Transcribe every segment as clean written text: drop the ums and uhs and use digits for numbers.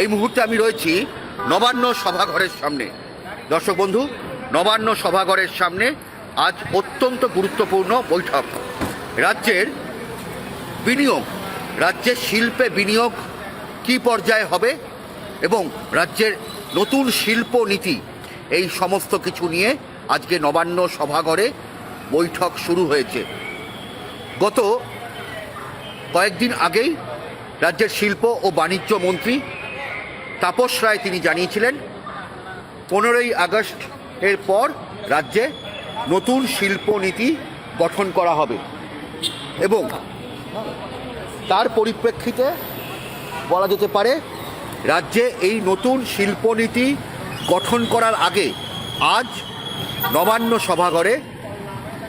এই মুহূর্তে আমি রয়েছি নবান্ন সভাঘরের সামনে। দর্শক বন্ধু, নবান্ন সভাঘরের সামনে আজ অত্যন্ত গুরুত্বপূর্ণ বৈঠক। রাজ্যের বিনিয়োগ, রাজ্যের শিল্পে বিনিয়োগ কী পর্যায়ে হবে এবং রাজ্যের নতুন শিল্প নীতি, এই সমস্ত কিছু নিয়ে আজকে নবান্ন সভাঘরে বৈঠক শুরু হয়েছে। গত কয়েকদিন আগেই রাজ্যের শিল্প ও বাণিজ্য মন্ত্রী তাপস রায় তিনি জানিয়েছিলেন 15ই আগস্ট এর পর রাজ্যে নতুন শিল্প নীতি গঠন করা হবে এবং তার পরিপ্রেক্ষিতে বলা যেতে পারে রাজ্যে এই নতুন শিল্পনীতি গঠন করার আগে আজ নবান্ন সভাঘরে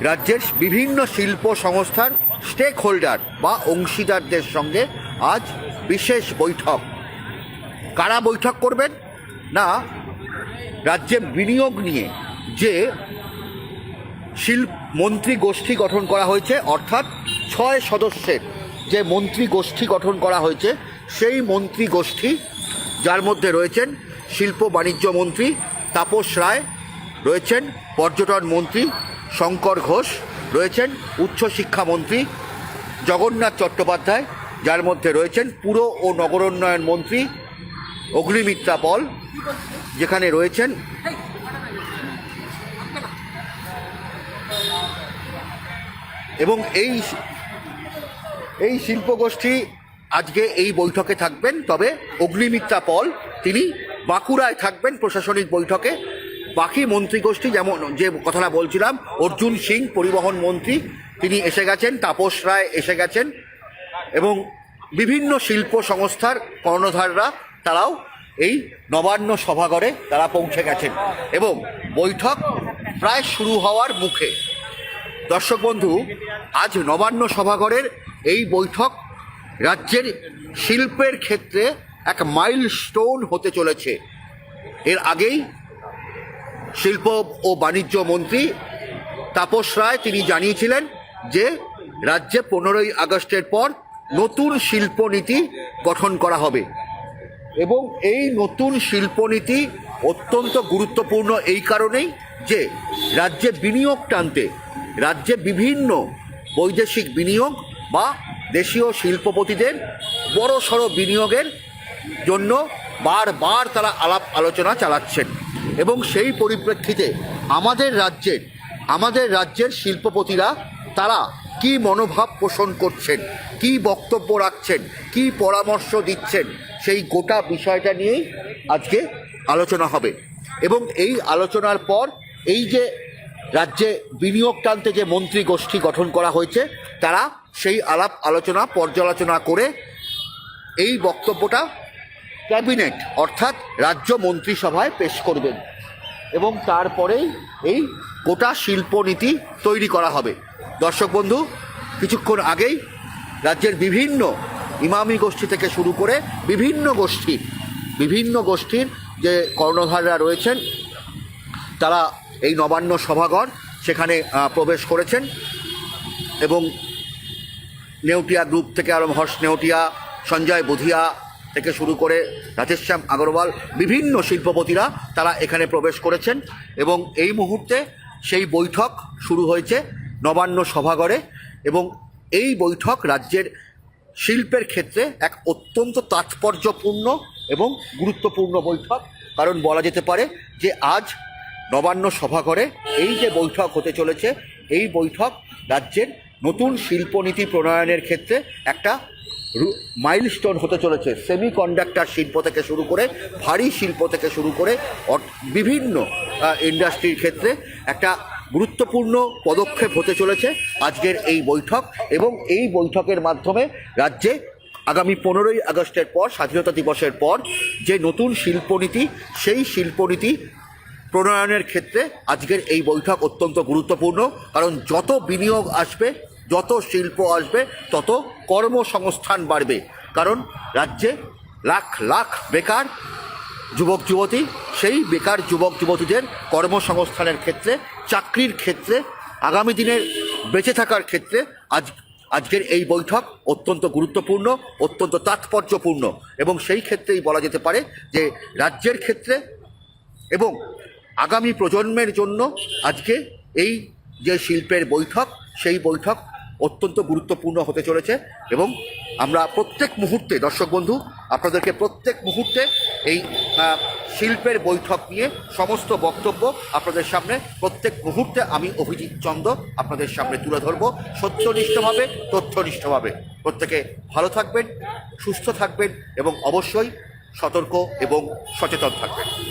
রাজ্যের বিভিন্ন শিল্প সংস্থার স্টেক হোল্ডার বা অংশীদারদের সঙ্গে আজ বিশেষ বৈঠক। কারা বৈঠক করবেন না, রাজ্যে বিনিয়োগ নিয়ে যে মন্ত্রী গোষ্ঠী গঠন করা হয়েছে, অর্থাৎ 6 সদস্যের যে মন্ত্রী গোষ্ঠী গঠন করা হয়েছে, সেই মন্ত্রী গোষ্ঠী যার মধ্যে রয়েছেন শিল্প বাণিজ্য মন্ত্রী তাপস রায়, রয়েছেন পর্যটন মন্ত্রী শঙ্কর ঘোষ, রয়েছেন উচ্চশিক্ষামন্ত্রী জগন্নাথ চট্টোপাধ্যায়, যার মধ্যে রয়েছেন পুর ও নগরোন্নয়ন মন্ত্রী অগ্নিমিত্রা পল, যেখানে রয়েছেন এবং এই শিল্পগোষ্ঠী আজকে এই বৈঠকে থাকবেন। তবে অগ্নিমিত্রা পল তিনি বাঁকুড়ায় থাকবেন প্রশাসনিক বৈঠকে। বাকি মন্ত্রীগোষ্ঠী, যেমন যে কথাটা বলছিলাম, অর্জুন সিং পরিবহন মন্ত্রী তিনি এসে গেছেন, তাপস রায় এসে গেছেন এবং বিভিন্ন শিল্প সংস্থার কর্ণধাররা তারাও এই নবান্ন সভাঘরে তারা পৌঁছে গেছেন এবং বৈঠক প্রায় শুরু হওয়ার মুখে। দর্শক বন্ধু, আজ নবান্ন সভাঘরের এই বৈঠক রাজ্যের শিল্পের ক্ষেত্রে এক মাইলস্টোন হতে চলেছে। এর আগেই শিল্প ও বাণিজ্য মন্ত্রী তাপস রায় তিনি জানিয়েছিলেন যে রাজ্যে 15ই আগস্টের পর নতুন শিল্পনীতি গঠন করা হবে এবং এই নতুন শিল্পনীতি অত্যন্ত গুরুত্বপূর্ণ এই কারণেই যে রাজ্যে বিনিয়োগ টানতে, রাজ্যে বিভিন্ন বৈদেশিক বিনিয়োগ বা দেশীয় শিল্পপতিদের বড়সড় বিনিয়োগের জন্য বারবার তারা আলাপ আলোচনা চালাচ্ছেন এবং সেই পরিপ্রেক্ষিতে আমাদের রাজ্যের শিল্পপতিরা তারা কি মনোভাব পোষণ করছেন, কি বক্তব্য রাখছেন, কি পরামর্শ দিচ্ছেন, সেই গোটা বিষয়টা নিয়েই আজকে আলোচনা হবে এবং এই আলোচনার পর এই যে রাজ্যে বিনিয়োগ টানতে যে মন্ত্রী গোষ্ঠী গঠন করা হয়েছে, তারা সেই আলাপ আলোচনা পর্যালোচনা করে এই বক্তব্যটা ক্যাবিনেট অর্থাৎ রাজ্য মন্ত্রিসভায় পেশ করবেন এবং তারপরেই এই গোটা শিল্পনীতি তৈরি করা হবে। দর্শক বন্ধু, কিছুক্ষণ আগেই রাজ্যের বিভিন্ন ইমামি গোষ্ঠী থেকে শুরু করে বিভিন্ন গোষ্ঠীর যে কর্ণধাররা রয়েছেন তারা এই নবান্ন সভাঘর সেখানে প্রবেশ করেছেন এবং নেউটিয়া গ্রুপ থেকে হর্ষ নেউটিয়া, সঞ্জয় বুধিয়া থেকে শুরু করে রাধেশ্যাম আগরওয়াল, বিভিন্ন শিল্পপতিরা তারা এখানে প্রবেশ করেছেন এবং এই মুহূর্তে সেই বৈঠক শুরু হয়েছে নবান্ন সভাঘরে এবং এই বৈঠক রাজ্যের শিল্পের ক্ষেত্রে এক অত্যন্ত তাৎপর্যপূর্ণ এবং গুরুত্বপূর্ণ বৈঠক। কারণ বলা যেতে পারে যে আজ নবান্ন সভাঘরে এই যে বৈঠক হতে চলেছে, এই বৈঠক রাজ্যের নতুন শিল্পনীতি প্রণয়নের ক্ষেত্রে একটা মাইলস্টোন হতে চলেছে। সেমিকন্ডাক্টর শিল্প থেকে শুরু করে ভারী শিল্প থেকে শুরু করে বিভিন্ন ইন্ডাস্ট্রির ক্ষেত্রে একটা গুরুত্বপূর্ণ পদক্ষেপ হতে চলেছে আজকের এই বৈঠক এবং এই বৈঠকের মাধ্যমে রাজ্যে আগামী 15ই আগস্টের পর, স্বাধীনতা দিবসের পর যে নতুন শিল্পনীতি, সেই শিল্পনীতি প্রণয়নের ক্ষেত্রে আজকের এই বৈঠক অত্যন্ত গুরুত্বপূর্ণ। কারণ যত বিনিয়োগ আসবে, যত শিল্প আসবে, তত কর্মসংস্থান বাড়বে। কারণ রাজ্যে লাখ লাখ বেকার যুবক যুবতী, সেই বেকার যুবক যুবতীদের কর্মসংস্থানের ক্ষেত্রে, চাকরির ক্ষেত্রে, আগামী দিনের বেঁচে থাকার ক্ষেত্রে আজ আজকের এই বৈঠক অত্যন্ত গুরুত্বপূর্ণ, অত্যন্ত তাৎপর্যপূর্ণ, এবং সেই ক্ষেত্রেই বলা যেতে পারে যে রাজ্যের ক্ষেত্রে এবং আগামী প্রজন্মের জন্য আজকে এই যে শিল্পের বৈঠক, সেই বৈঠক অত্যন্ত গুরুত্বপূর্ণ হতে চলেছে। এবং আমরা প্রত্যেক মুহূর্তে, দর্শক বন্ধু, আপনাদেরকে প্রত্যেক মুহূর্তে এই শিল্পের বৈঠক নিয়ে সমস্ত বক্তব্য আপনাদের সামনে প্রত্যেক মুহূর্তে আমি অভিজিৎ চন্দ্র আপনাদের সামনে তুলে ধরব, সত্যনিষ্ঠভাবে, তথ্যনিষ্ঠভাবে। প্রত্যেকে ভালো থাকবেন, সুস্থ থাকবেন এবং অবশ্যই সতর্ক এবং সচেতন থাকবেন।